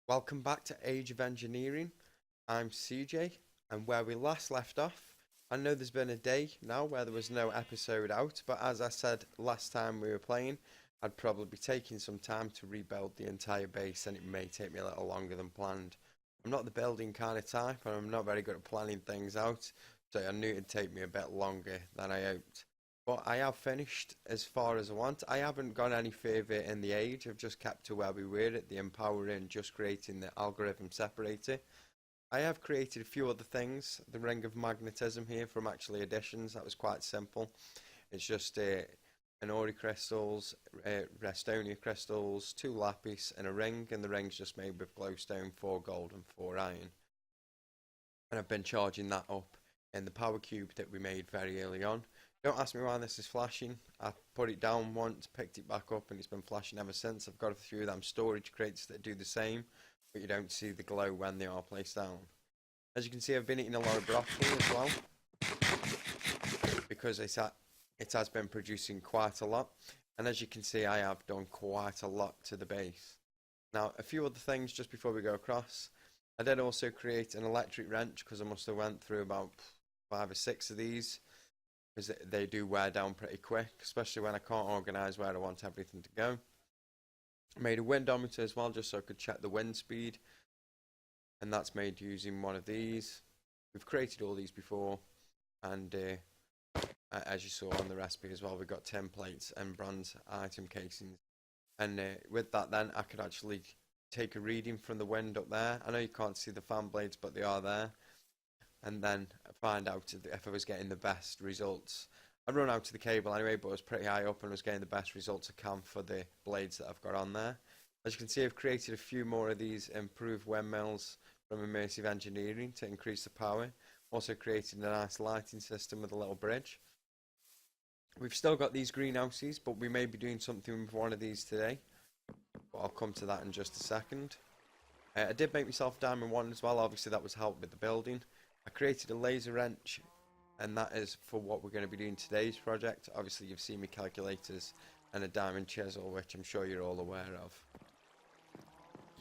Welcome back to Age of Engineering. I'm CJ, and where we last left off, I know there's been a day now where there was no episode out, but as I said last time we were playing, I'd probably be taking some time to rebuild the entire base, and it may take me a little longer than planned. I'm not the building kind of type, and I'm not very good at planning things out, so I knew it'd take me a bit longer than I hoped. But I have finished as far as I want. I haven't gone any further in the age. I've just kept to where we were at the empowering, just creating the algorithm separator. I have created a few other things. The ring of magnetism here from actually additions. That was quite simple. It's just an ori crystals, restonia crystals, 2 lapis, and a ring. And the ring's just made with glowstone, 4 gold, and 4 iron. And I've been charging that up in the power cube that we made very early on. Don't ask me why this is flashing. I put it down once, picked it back up, and it's been flashing ever since. I've got a few of them storage crates that do the same, but you don't see the glow when they are placed down. As you can see, I've been eating a lot of broccoli as well, because it has been producing quite a lot. And as you can see, I have done quite a lot to the base. Now, a few other things just before we go across. I did also create an electric wrench, because I must have went through about 5 or 6 of these, because they do wear down pretty quick, especially when I can't organise where I want everything to go. I made a windometer as well, just so I could check the wind speed, and that's made using one of these. We've created all these before, and as you saw on the recipe as well, we've got tin plates and bronze item casings. And with that then, I could actually take a reading from the wind up there. I know you can't see the fan blades, but they are there. And then find out if I was getting the best results. I run out to the cable anyway, but I was pretty high up and was getting the best results I can for the blades that I've got on there. As you can see, I've created a few more of these improved windmills from Immersive Engineering to increase the power. Also created a nice lighting system with a little bridge. We've still got these greenhouses, but we may be doing something with one of these today. But I'll come to that in just a second. I did make myself diamond one as well. Obviously that was help with the building. I created a laser wrench, and that is for what we're going to be doing today's project. Obviously you've seen my calculators and a diamond chisel, which I'm sure you're all aware of.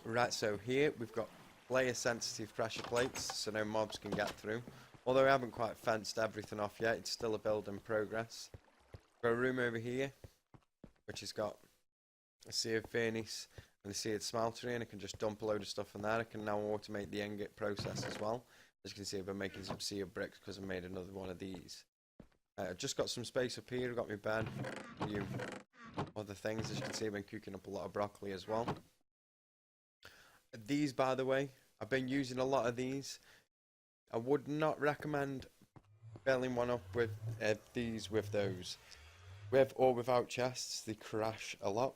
Right, so here we've got layer sensitive pressure plates, so no mobs can get through. Although I haven't quite fenced everything off yet, it's still a build in progress. Got a room over here, which has got a seared furnace and a seared smeltery, and I can just dump a load of stuff in there. I can now automate the ingot process as well. As you can see, I've been making some seared bricks because I made another one of these. I've just got some space up here. I've got my bed, a few other things. As you can see, I've been cooking up a lot of broccoli as well. These, by the way, I've been using a lot of these. I would not recommend filling one up with these with those. With or without chests, they crash a lot.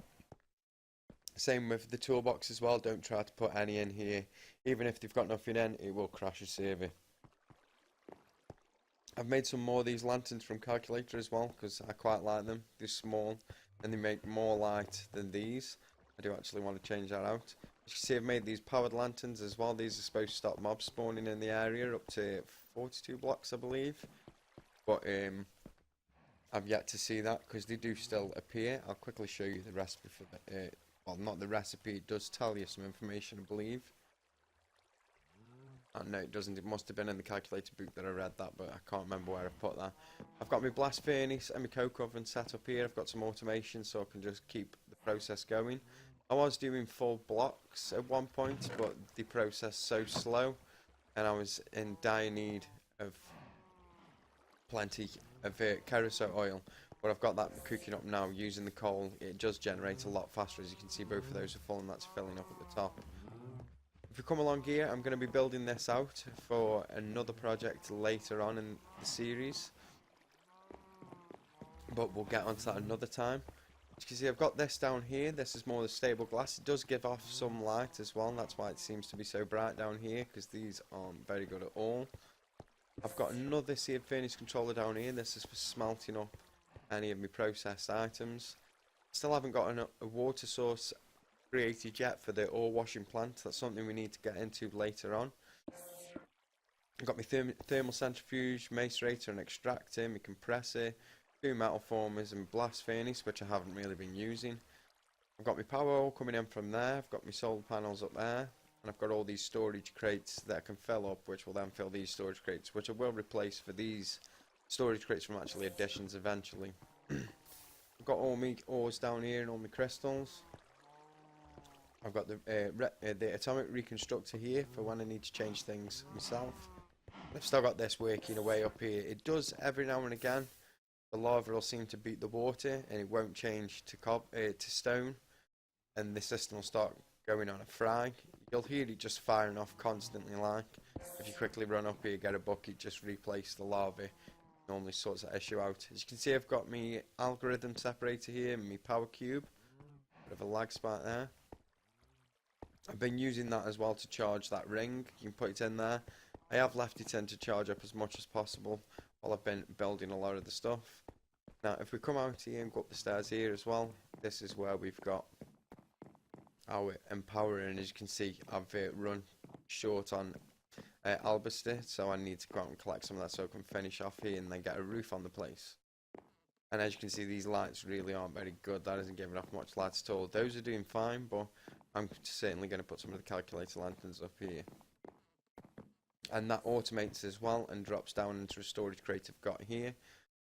Same with the toolbox as well. Don't try to put any in here. Even if they've got nothing in, it will crash a server. I've made some more of these lanterns from calculator as well, because I quite like them. They're small and they make more light than these. I do actually want to change that out. As you can see, I've made these powered lanterns as well. These are supposed to stop mobs spawning in the area up to 42 blocks, I believe. But I've yet to see that, because they do still appear. I'll quickly show you the recipe for the well, not the recipe, it does tell you some information, I believe. No, it doesn't. It must have been in the calculator book that I read that, but I can't remember where I put that. I've got my blast furnace and my coke oven set up here. I've got some automation so I can just keep the process going. I was doing full blocks at one point, but the process so slow, and I was in dire need of plenty of kerosene oil. But I've got that cooking up now using the coal. It does generate a lot faster. As you can see, both of those are full, and that's filling up at the top. If you come along here, I'm going to be building this out for another project later on in the series, but we'll get onto that another time. As you can see, I've got this down here. This is more the stable glass. It does give off some light as well, and that's why it seems to be so bright down here, because these aren't very good at all. I've got another seared furnace controller down here. This is for smelting up any of my processed items. Still haven't got a water source created yet for the ore washing plant. That's something we need to get into later on. I've got my thermal centrifuge, macerator and extractor, my compressor, 2 metal formers and blast furnace, which I haven't really been using. I've got my power all coming in from there. I've got my solar panels up there, and I've got all these storage crates that I can fill up, which will then fill these storage crates, which I will replace for these storage crates from actually additions eventually. I've got all my ores down here and all my crystals. I've got the atomic reconstructor here for when I need to change things myself. I've still got this working away up here. It does every now and again. The lava will seem to beat the water and it won't change to stone, and the system will start going on a fry. You'll hear it just firing off constantly, like if you quickly run up here, get a bucket, just replace the lava, normally sorts that issue out. As you can see, I've got my algorithm separator here and my power cube. Bit of a lag spot there. I've been using that as well to charge that ring. You can put it in there. I have left it in to charge up as much as possible while I've been building a lot of the stuff. Now if we come out here and go up the stairs here as well, this is where we've got our empower, and as you can see I've run short on albaster, so I need to go out and collect some of that so I can finish off here and then get a roof on the place. And as you can see, these lights really aren't very good. That isn't giving off much light at all. Those are doing fine, but I'm certainly going to put some of the calculator lanterns up here. And that automates as well and drops down into a storage crate I've got here,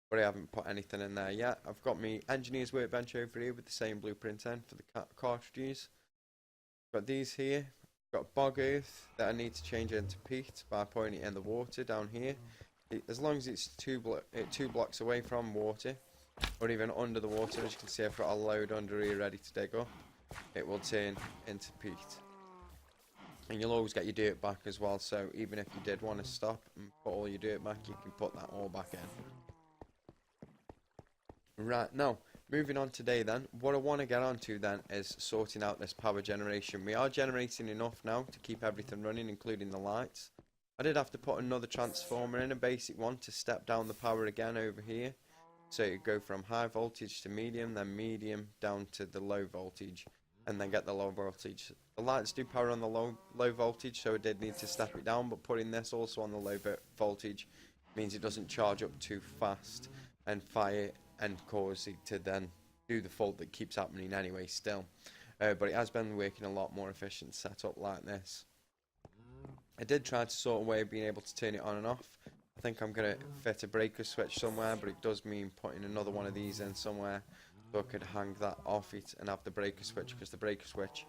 but I haven't put anything in there yet. I've got my engineer's workbench over here with the same blueprint in for the cartridges. Got these here. Got bog earth that I need to change into peat by putting it in the water down here. As long as it's two blocks away from water, or even under the water, as you can see I've got a load under here ready to dig up, it will turn into peat. And you'll always get your dirt back as well, so even if you did want to stop and put all your dirt back, you can put that all back in. Right, now, moving on today then, what I want to get onto then is sorting out this power generation. We are generating enough now to keep everything running, including the lights. I did have to put another transformer in, a basic one, to step down the power again over here. So you go from high voltage to medium, then medium down to the low voltage, and then get the low voltage. The lights do power on the low voltage, so I did need to step it down, but putting this also on the low voltage means it doesn't charge up too fast and fire and cause it to then do the fault that keeps happening anyway still. But it has been working a lot more efficient setup like this. I did try to sort a way of being able to turn it on and off. I think I'm going to fit a breaker switch somewhere, but it does mean putting another one of these in somewhere so I could hang that off it and have the breaker switch, because the breaker switch,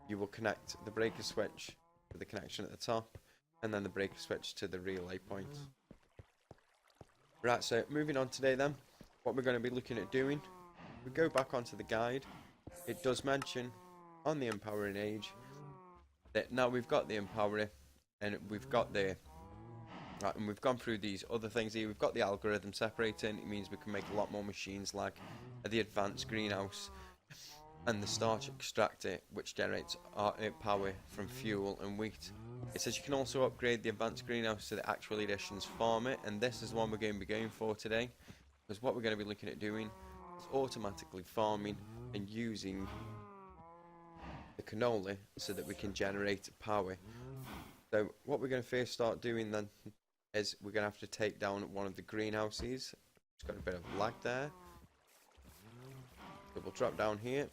you will connect the breaker switch to the connection at the top and then the breaker switch to the relay point. Right, so moving on today then, what we're going to be looking at doing, we go back onto the guide. It does mention on the empowering age that now we've got the empowerer and we've got the right, and we've gone through these other things here. We've got the algorithm separating. It means we can make a lot more machines, like the advanced greenhouse and the starch extractor, which generates power from fuel and wheat. It says you can also upgrade the advanced greenhouse to the actual edition's farmer, and this is the one we're going to be going for today, because what we're going to be looking at doing is automatically farming and using the canola so that we can generate power. So what we're going to first start doing then is we're going to have to take down one of the greenhouses. It's got a bit of lag there. So we'll drop down here.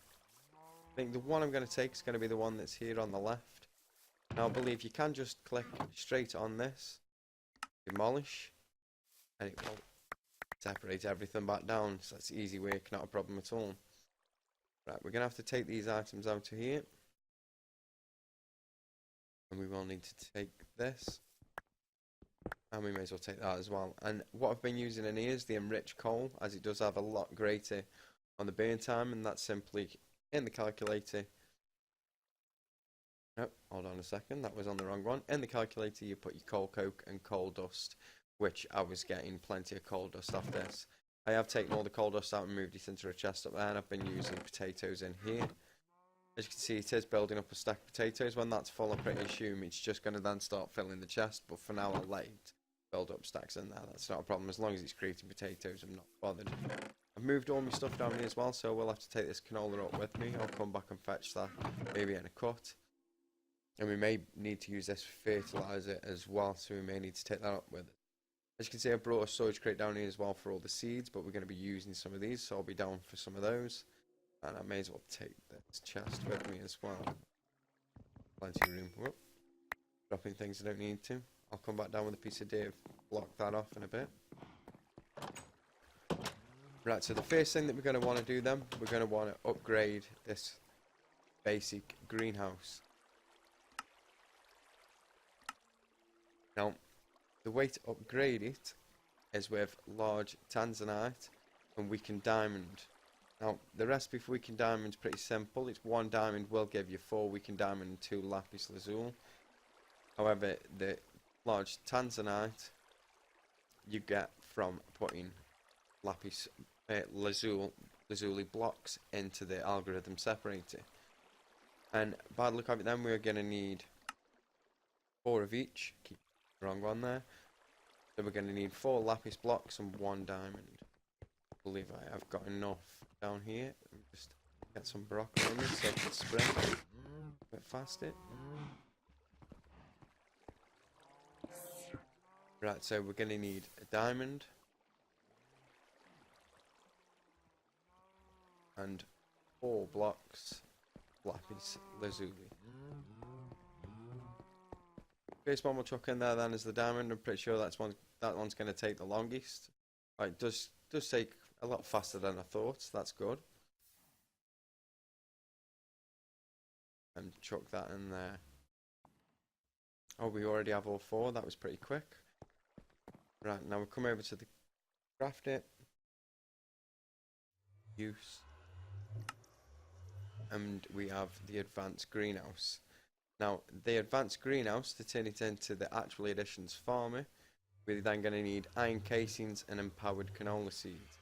I think the one I'm going to take is going to be the one that's here on the left. Now I believe you can just click straight on this, demolish, and it will separate everything back down. So that's easy work, not a problem at all. Right, we're going to have to take these items out of here. And we will need to take this. And we may as well take that as well. And what I've been using in here is the enriched coal, as it does have a lot greater on the burn time, and that's simply in the calculator. Oh, hold on a second, that was on the wrong one. In the calculator you put your coal coke and coal dust, which I was getting plenty of coal dust off this. I have taken all the coal dust out and moved it into a chest up there, and I've been using potatoes in here. As you can see, it is building up a stack of potatoes. When that's full, I pretty assume it's just going to then start filling the chest, but for now I'll let it build up stacks in there. That's not a problem. As long as it's creating potatoes, I'm not bothered. I've moved all my stuff down here as well, so we'll have to take this canola up with me. I'll come back and fetch that, maybe in a cut. And we may need to use this fertilizer as well, so we may need to take that up with it. As you can see, I brought a storage crate down here as well for all the seeds, but we're going to be using some of these, so I'll be down for some of those. And I may as well take this chest with me as well. Plenty of room. Whoop. Dropping things I don't need to. I'll come back down with a piece of Dave. Block that off in a bit. Right, so the first thing that we're going to want to do then, we're going to want to upgrade this basic greenhouse. Now, the way to upgrade it is with large tanzanite and weakened diamond. Now, the recipe for weakened diamond is pretty simple. It's 1 diamond will give you 4 weakened diamond and 2 lapis lazuli. However, the large tanzanite you get from putting lapis lazuli blocks into the algorithm separator. And by the look of it then, we're going to need 4 of each. Keep the wrong one there. So we're going to need 4 lapis blocks and 1 diamond. I believe I have got enough down here. Just get some broccoli on this so I can spread a bit faster. Right, so we're going to need a diamond and 4 blocks lapis lazuli. First one we'll chuck in there then is the diamond. I'm pretty sure that one's going to take the longest. It does take a lot faster than I thought, so that's good. And chuck that in there. Oh, we already have all 4, that was pretty quick. Right, now we'll come over to the craft it. Use. And we have the advanced greenhouse. Now, the advanced greenhouse, to turn it into the actual additions farmer, we're then going to need iron casings and empowered canola seeds.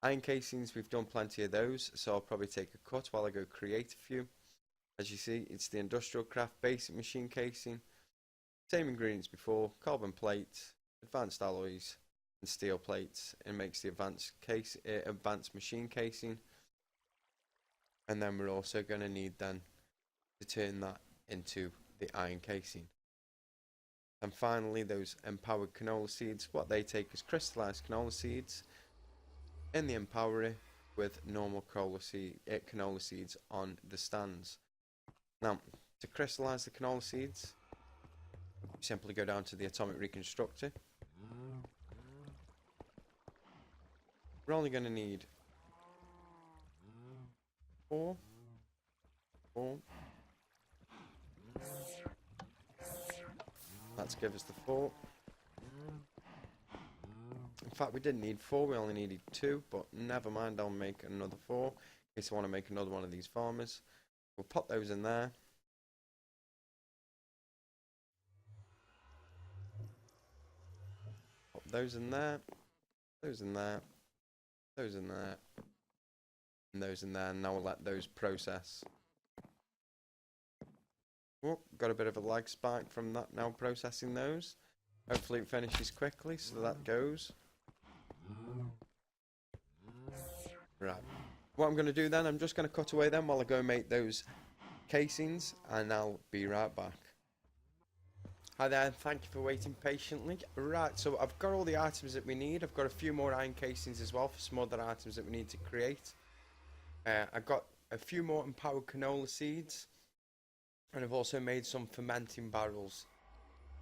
Iron casings, we've done plenty of those, so I'll probably take a cut while I go create a few. As you see, it's the industrial craft basic machine casing. Same ingredients before, carbon plate, advanced alloys, and steel plates. It makes the advanced machine casing. And then we're also going to need then to turn that into the iron casing. And finally, those empowered canola seeds, what they take is crystallized canola seeds in the empowerer with normal canola seeds on the stands. Now, to crystallize the canola seeds, you simply go down to the atomic reconstructor. We're only going to need 4. Let's give us the 4. In fact, we didn't need 4, we only needed 2, but never mind, I'll make another 4 in case I want to make another one of these farmers. We'll pop those in there. Pop those in there, those in there, those in there, and those in there, and now we'll let those process. Oh, got a bit of a lag spike from that now processing those. Hopefully it finishes quickly, so that goes. Right. What I'm going to do then, I'm just going to cut away then while I go make those casings, and I'll be right back. Hi there, thank you for waiting patiently. Right, so I've got all the items that we need. I've got a few more iron casings as well for some other items that we need to create. I've got a few more empowered canola seeds. And I've also made some fermenting barrels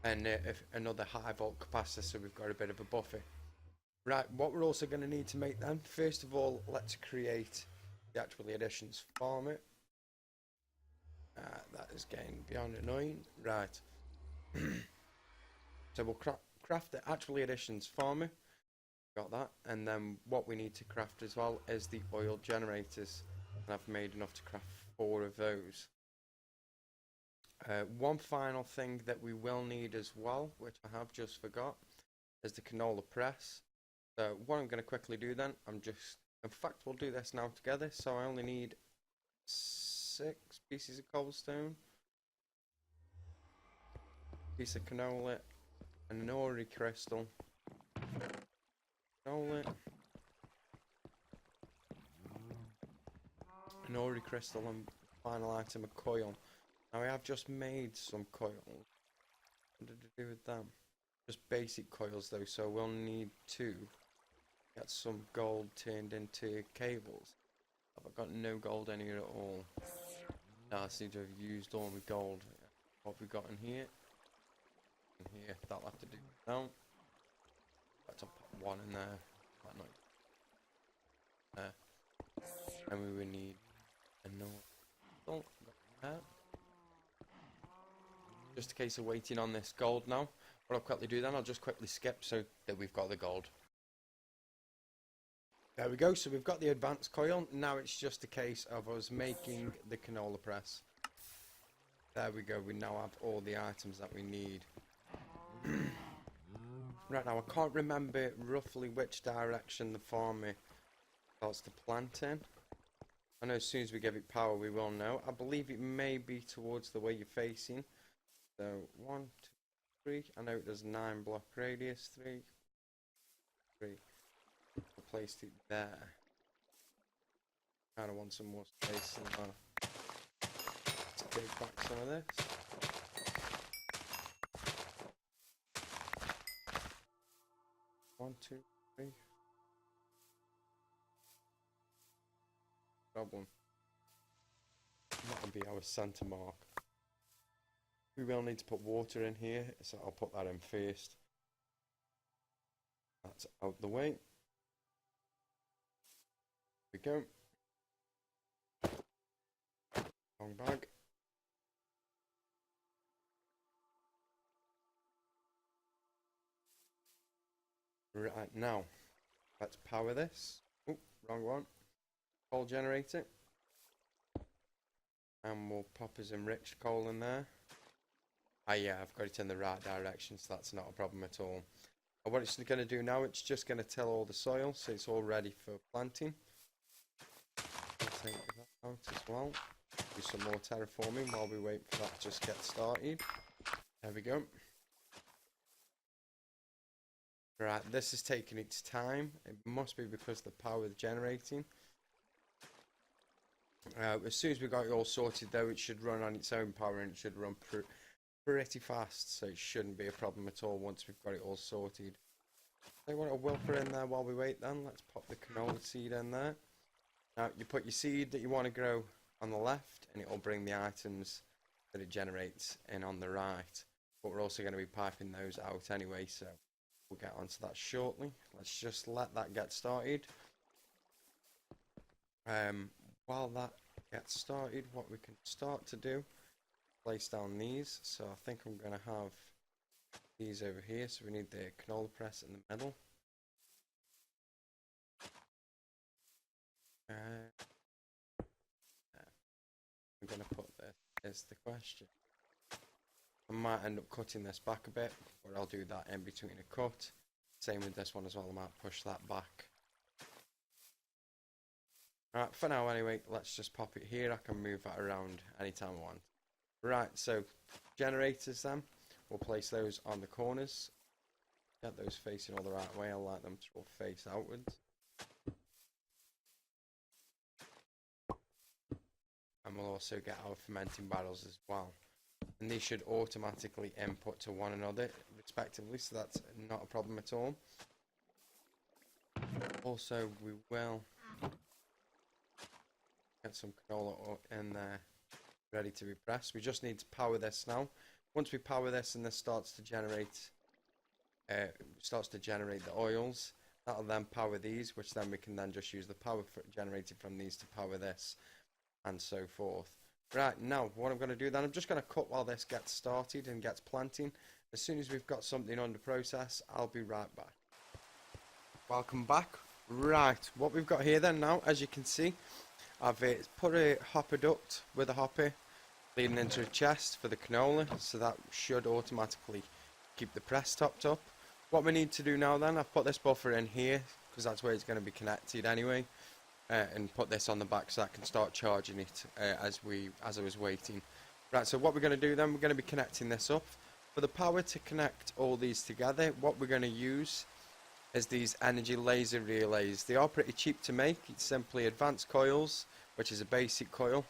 and another high volt capacitor, so we've got a bit of a buffer. Right, what we're also going to need to make then, first of all, let's create the actual additions farmer. That is getting beyond annoying. Right. So we'll craft the actual additions farmer. Got that. And then what we need to craft as well is the oil generators. And I've made enough to craft 4 of those. One final thing that we will need as well, which I have just forgot, is the canola press. So what I'm going to quickly do then, in fact we'll do this now together, so I only need 6 pieces of cobblestone, piece of canola, an ori crystal, canola, an ori crystal, and final item, a coil. Now I have just made some coils. What did I do with them? Just basic coils though, so we'll need to get some gold turned into cables. I've got no gold anywhere at all. Now I seem to have used all my gold. What we got in here? In here, that'll have to do now. Got to put one in there. Might not. And we will need another. Got that. Just in case of waiting on this gold now. What I'll quickly do then, I'll just quickly skip so that we've got the gold. There we go, so we've got the advanced coil. Now it's just a case of us making the canola press. There we go, we now have all the items that we need. Right now, I can't remember roughly which direction the farmer starts to plant in. I know as soon as we give it power we will know. I believe it may be towards the way you're facing. So 1, 2, 3. I know it does 9 block radius. 3, 3. I placed it there. Kind of want some more space in there. Let's take back some of this. One, two, three. Problem. That'll be our center mark. We will need to put water in here, so I'll put that in first. That's out the way. Here we go. Wrong bag. Right now, let's power this. Oh, wrong one. Coal generator. And we'll pop us enriched coal in there. Ah yeah, I've got it in the right direction, so that's not a problem at all. And what it's going to do now, it's just going to till all the soil, so it's all ready for planting. I'll take that out as well. Do some more terraforming while we wait for that to just get started. There we go. Right, this is taking its time. It must be because the power is generating. As soon as we got it all sorted though, it should run on its own power and it should run pretty fast, so it shouldn't be a problem at all once we've got it all sorted. I want a wilper in there while we wait then. Let's pop the canola seed in there. Now you put your seed that you want to grow on the left and it will bring the items that it generates in on the right. But we're also going to be piping those out anyway, so we'll get onto that shortly. Let's just let that get started. While that gets started, what we can start to do, place down these. So I think I'm going to have these over here. So we need the canola press in the middle. I'm going to put this is the question. I might end up cutting this back a bit, but I'll do that in between a cut. Same with this one as well, I might push that back. Alright, for now anyway, let's just pop it here. I can move that around anytime I want. Right, so generators then, we'll place those on the corners. Get those facing all the right way, I like them to all face outwards. And we'll also get our fermenting barrels as well. And these should automatically input to one another respectively, so that's not a problem at all. Also, we will get some canola in there ready to be pressed. We just need to power this now. Once we power this and this starts to generate the oils, that'll then power these, which then we can then just use the power generated from these to power this, and so forth. Right, now what I'm going to do then, I'm just going to cut while this gets started and gets planting. As soon as we've got something under process, I'll be right back. Welcome back. Right, what we've got here then now, as you can see, I've put a hopper duct with a hopper leading into a chest for the canola, so that should automatically keep the press topped up. What we need to do now then, I've put this buffer in here because that's where it's going to be connected anyway, and put this on the back so I can start charging it as I was waiting. Right, so what we're going to do then, we're going to be connecting this up. For the power to connect all these together, what we're going to use is these energy laser relays. They are pretty cheap to make. It's simply advanced coils, which is a basic coil,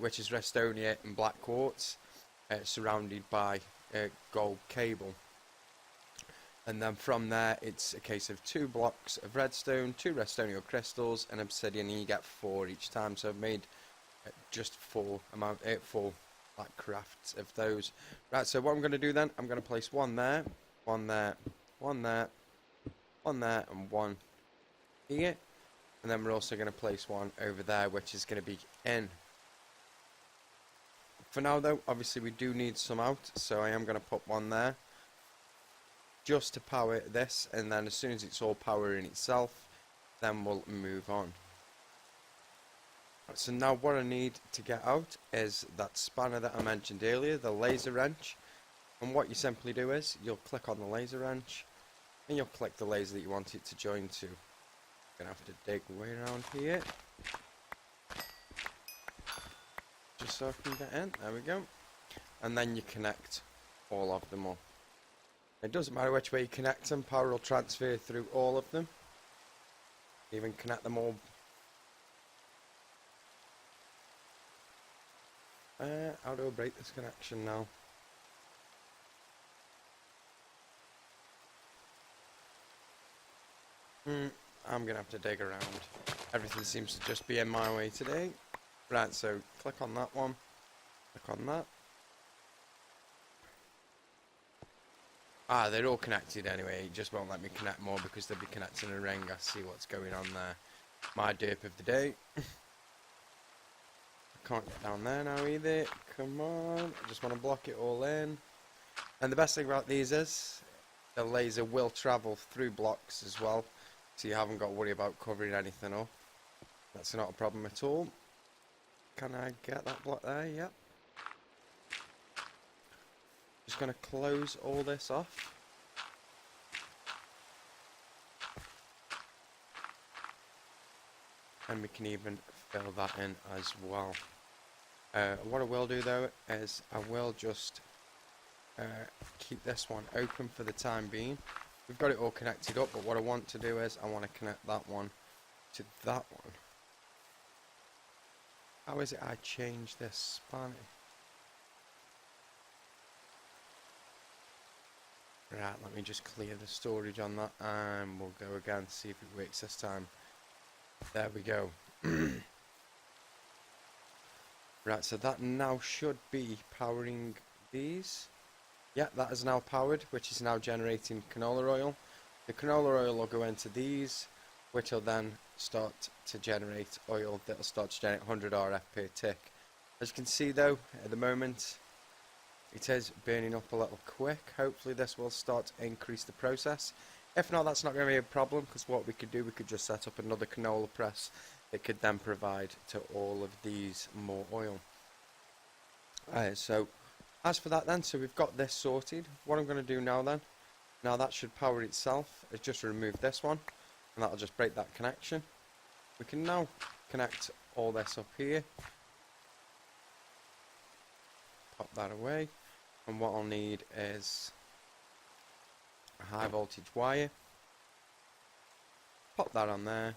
which is Restonia and black quartz, surrounded by gold cable. And then from there, it's a case of 2 blocks of redstone, 2 Restonia crystals, and obsidian, and you get 4 each time. So I've made just full amount, full like crafts of those. Right, so what I'm going to do then, I'm going to place one there, one there, one there, one there, and one here. And then we're also going to place one over there, which is going to be in. For now though, obviously we do need some out, so I am going to put one there just to power this, and then as soon as it's all powering itself, then we'll move on. So now what I need to get out is that spanner that I mentioned earlier, the laser wrench. And what you simply do is you'll click on the laser wrench and you'll click the laser that you want it to join to. Gonna have to dig way around here just so I can get in. There we go. And then you connect all of them up. It doesn't matter which way you connect them, power will transfer through all of them. Even connect them all. How do I break this connection now? I'm gonna have to dig around. Everything seems to just be in my way today. Right, so click on that one. Click on that. Ah, they're all connected anyway. It just won't let me connect more because they'll be connected in a ring. I see what's going on there. My derp of the day. Can't get down there now either. Come on. I just want to block it all in. And the best thing about these is the laser will travel through blocks as well, so you haven't got to worry about covering anything up. That's not a problem at all. Can I get that block there? Yep. Just going to close all this off. And we can even fill that in as well. What I will do though is I will just keep this one open for the time being. We've got it all connected up, but what I want to do is I want to connect that one to that one. How is it I change this spanner? Right, let me just clear the storage on that and we'll go again, see if it works this time. There we go. Right, so that now should be powering these. Yeah, that is now powered, which is now generating canola oil. The canola oil will go into these, which will then start to generate oil that will start to generate 100 RF per tick. As you can see though, at the moment, it is burning up a little quick. Hopefully this will start to increase the process. If not, that's not going to be a problem, because what we could do, we could just set up another canola press that could then provide to all of these more oil. So as for that then, so we've got this sorted. What I'm going to do now then, now that should power itself, is just remove this one, and that'll just break that connection. We can now connect all this up here. Pop that away, and what I'll need is a high voltage wire. Pop that on there,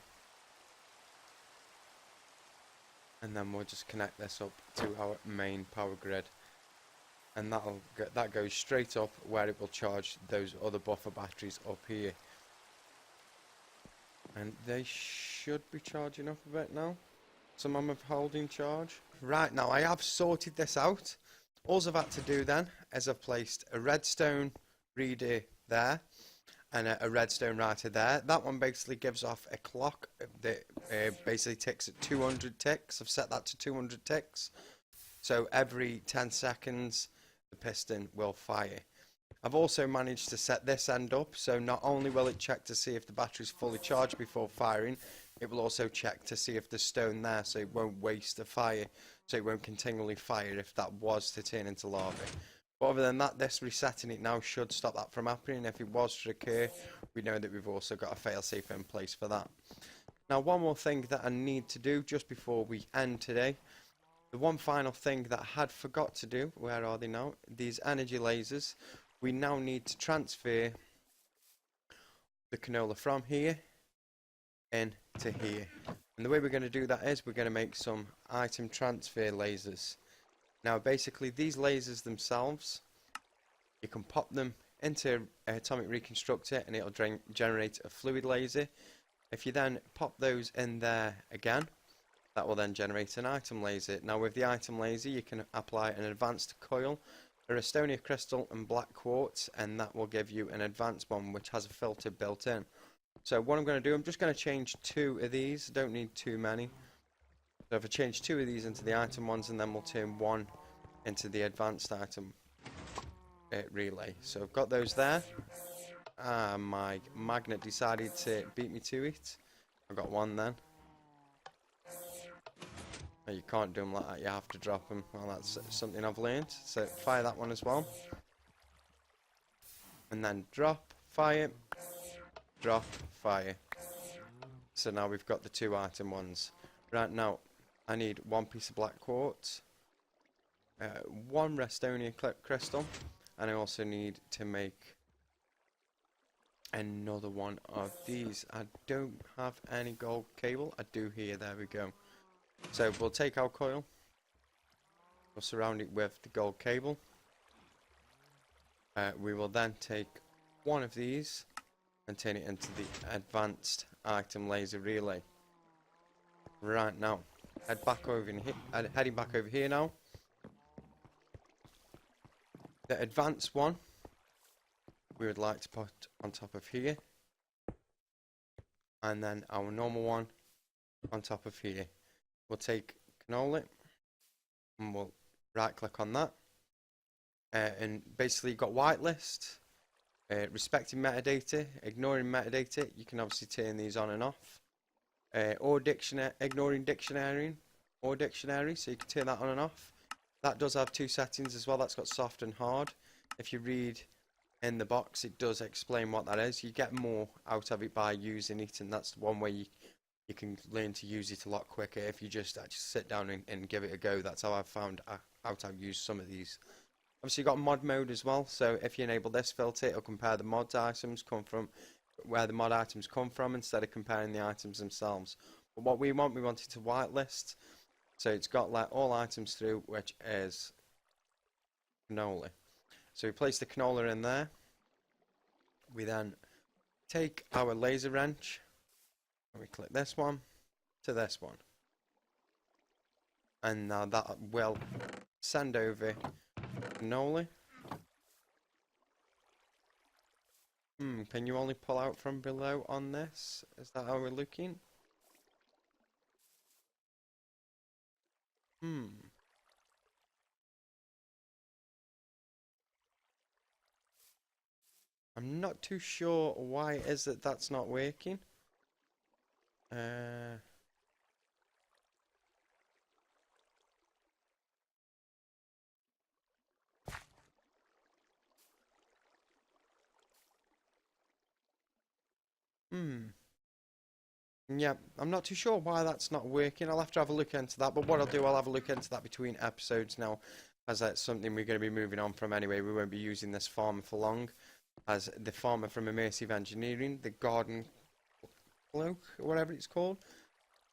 and then we'll just connect this up to our main power grid, and that goes straight up where it will charge those other buffer batteries up here, and they should be charging up a bit now. Some of them are holding charge. Right, now I have sorted this out. All I've had to do then is I've placed a redstone reader there and a redstone writer there. That one basically gives off a clock that basically ticks at 200 ticks. I've set that to 200 ticks. So every 10 seconds the piston will fire. I've also managed to set this end up, so not only will it check to see if the battery's fully charged before firing, it will also check to see if there's stone there, so it won't waste the fire, so it won't continually fire if that was to turn into lava. But other than that, this resetting it now should stop that from happening. If it was to occur, we know that we've also got a failsafe in place for that. Now, one more thing that I need to do just before we end today. The one final thing that I had forgot to do, where are they now? These energy lasers. We now need to transfer the canola from here into here. And the way we're going to do that is we're going to make some item transfer lasers. Now basically these lasers themselves, you can pop them into Atomic Reconstructor and it'll generate a fluid laser. If you then pop those in there again, That will then generate an item laser. Now with the item laser you can apply an advanced coil, a Restonia crystal and black quartz, and that will give you an advanced one which has a filter built in. So what I'm going to do, I'm just going to change 2 of these, don't need too many. So if I change 2 of these into the item ones, and then we'll turn 1 into the advanced item relay. So I've got those there. My magnet decided to beat me to it. I've got 1 then. Oh, you can't do them like that, you have to drop them. Well, that's something I've learned. So fire that one as well. And then drop, fire, drop, fire. So now we've got the 2 item ones. Right, now I need 1 piece of black quartz, 1 Restonia crystal, and I also need to make another one of these. I don't have any gold cable. I do here, there we go. So we'll take our coil, we'll surround it with the gold cable. We will then take 1 of these and turn it into the advanced item laser relay. Right, now heading back over here now. The advanced one we would like to put on top of here, and then our normal one on top of here. We'll take cannoli and we'll right click on that, and basically you've got whitelist, respecting metadata, ignoring metadata. You can obviously turn these on and off, or ignoring dictionary, so you can turn that on and off. That does have 2 settings as well. That's got soft and hard. If you read in the box, it does explain what that is. You get more out of it by using it, and that's one way you can learn to use it a lot quicker if you just actually sit down and give it a go. That's how I've found out I've used some of these. Obviously, you've got mod mode as well, so if you enable this filter, it'll compare the mod items where the mod items come from instead of comparing the items themselves. But what we want it to whitelist, so it's got like all items through, which is cannoli. So we place the canola in there. We then take our laser wrench and we click this one to this one, and now that will send over cannoli. Can you only pull out from below on this? Is that how we're looking? I'm not too sure why it is that that's not working. Yeah, I'm not too sure why that's not working. I'll have to have a look into that. But what I'll do, I'll have a look into that between episodes now, as that's something we're going to be moving on from anyway. We won't be using this farmer for long, as the farmer from Immersive Engineering, the garden cloak, or whatever it's called.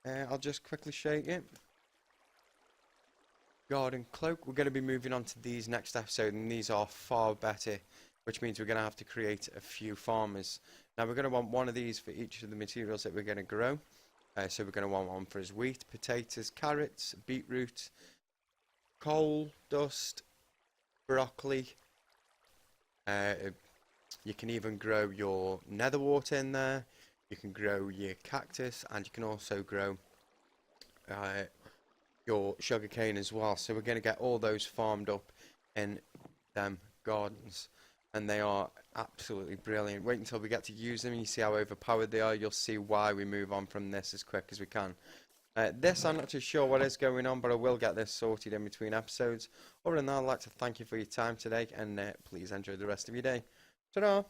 I'll just quickly show you. Garden cloak. We're going to be moving on to these next episode, and these are far better, which means we're going to have to create a few farmers. Now we're going to want 1 of these for each of the materials that we're going to grow. So we're going to want 1 for his wheat, potatoes, carrots, beetroot, coal, dust, broccoli. You can even grow your nether wart in there. You can grow your cactus, and you can also grow your sugarcane as well. So we're going to get all those farmed up in them gardens, and they are absolutely brilliant. Wait until we get to use them and you see how overpowered they are. You'll see why we move on from this as quick as we can. This, I'm not too sure what is going on, but I will get this sorted in between episodes. Other than that, I'd like to thank you for your time today, and please enjoy the rest of your day. Ta-da!